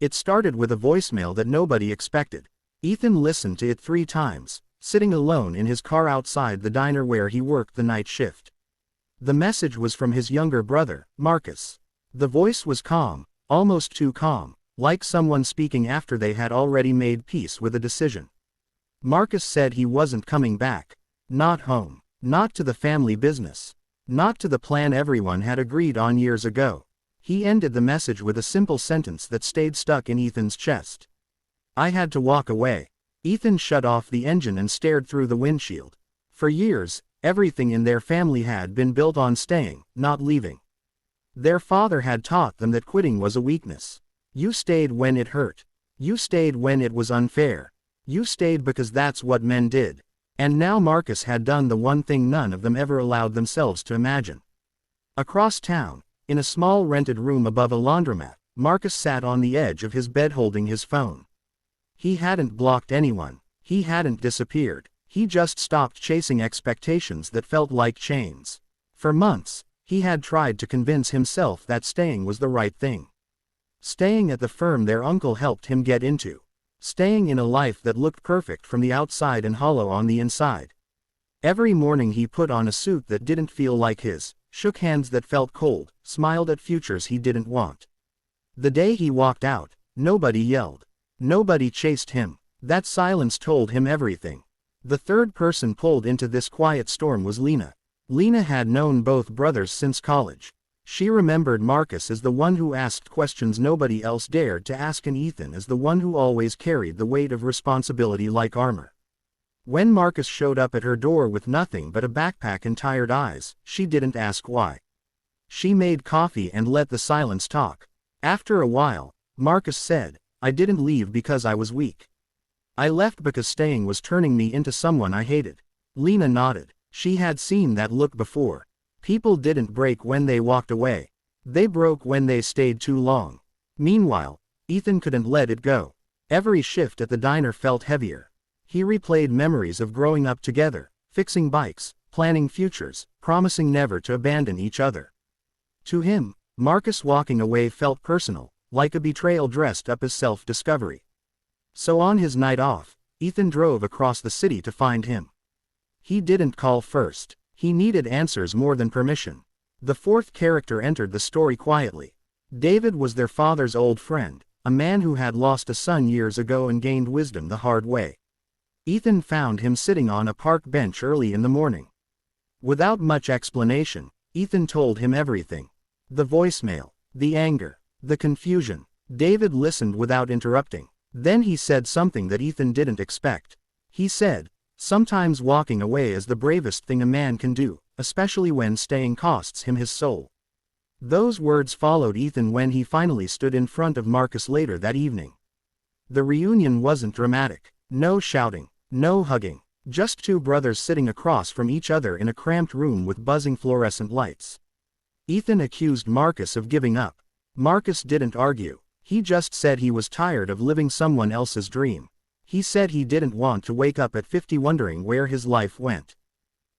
It started with a voicemail that nobody expected. Ethan listened to it 3 times, sitting alone in his car outside the diner where he worked the night shift. The message was from his younger brother, Marcus. The voice was calm, almost too calm, like someone speaking after they had already made peace with a decision. Marcus said he wasn't coming back. Not home. Not to the family business. Not to the plan everyone had agreed on years ago. He ended the message with a simple sentence that stayed stuck in Ethan's chest. "I had to walk away." Ethan shut off the engine and stared through the windshield. For years, everything in their family had been built on staying, not leaving. Their father had taught them that quitting was a weakness. You stayed when it hurt. You stayed when it was unfair. You stayed because that's what men did. And now Marcus had done the one thing none of them ever allowed themselves to imagine. Across town, in a small rented room above a laundromat, Marcus sat on the edge of his bed holding his phone. He hadn't blocked anyone. He hadn't disappeared. He just stopped chasing expectations that felt like chains. For months, he had tried to convince himself that staying was the right thing. Staying at the firm their uncle helped him get into. Staying in a life that looked perfect from the outside and hollow on the inside. Every morning he put on a suit that didn't feel like his, shook hands that felt cold, smiled at futures he didn't want. The day he walked out, nobody yelled. Nobody chased him. That silence told him everything. The third person pulled into this quiet storm was Lena. Lena had known both brothers since college. She remembered Marcus as the one who asked questions nobody else dared to ask, and Ethan as the one who always carried the weight of responsibility like armor. When Marcus showed up at her door with nothing but a backpack and tired eyes, she didn't ask why. She made coffee and let the silence talk. After a while, Marcus said, "I didn't leave because I was weak. I left because staying was turning me into someone I hated." Lena nodded. She had seen that look before. People didn't break when they walked away. They broke when they stayed too long. Meanwhile, Ethan couldn't let it go. Every shift at the diner felt heavier. He replayed memories of growing up together, fixing bikes, planning futures, promising never to abandon each other. To him, Marcus walking away felt personal, like a betrayal dressed up as self-discovery. So on his night off, Ethan drove across the city to find him. He didn't call first. He needed answers more than permission. The fourth character entered the story quietly. David was their father's old friend, a man who had lost a son years ago and gained wisdom the hard way. Ethan found him sitting on a park bench early in the morning. Without much explanation, Ethan told him everything. The voicemail, the anger, the confusion. David listened without interrupting. Then he said something that Ethan didn't expect. He said, "Sometimes walking away is the bravest thing a man can do, especially when staying costs him his soul." Those words followed Ethan when he finally stood in front of Marcus later that evening. The reunion wasn't dramatic. No shouting, no hugging. Just two brothers sitting across from each other in a cramped room with buzzing fluorescent lights. Ethan accused Marcus of giving up. Marcus didn't argue. He just said he was tired of living someone else's dream. He said he didn't want to wake up at 50 wondering where his life went.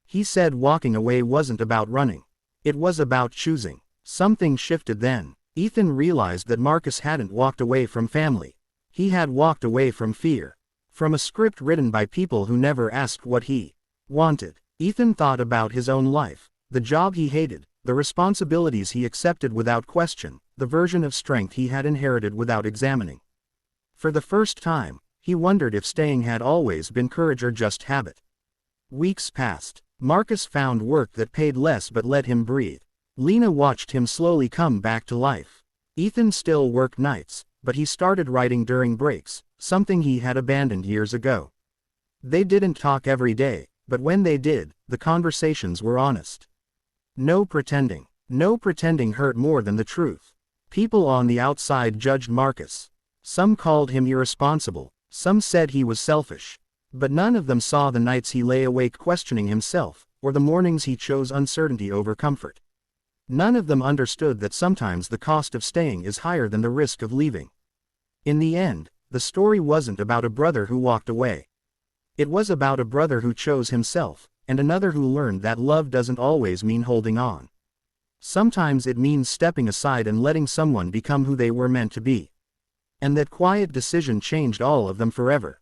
He said walking away wasn't about running. It was about choosing. Something shifted then. Ethan realized that Marcus hadn't walked away from family. He had walked away from fear. From a script written by people who never asked what he wanted. Ethan thought about his own life. The job he hated. The responsibilities he accepted without question. The version of strength he had inherited without examining. For the first time, he wondered if staying had always been courage or just habit. Weeks passed. Marcus found work that paid less but let him breathe. Lena watched him slowly come back to life. Ethan still worked nights, but he started writing during breaks, something he had abandoned years ago. They didn't talk every day, but when they did, the conversations were honest. No pretending. No pretending hurt more than the truth. People on the outside judged Marcus. Some called him irresponsible. Some said he was selfish. But none of them saw the nights he lay awake questioning himself, or the mornings he chose uncertainty over comfort. None of them understood that sometimes the cost of staying is higher than the risk of leaving. In the end, the story wasn't about a brother who walked away. It was about a brother who chose himself, and another who learned that love doesn't always mean holding on. Sometimes it means stepping aside and letting someone become who they were meant to be. And that quiet decision changed all of them forever.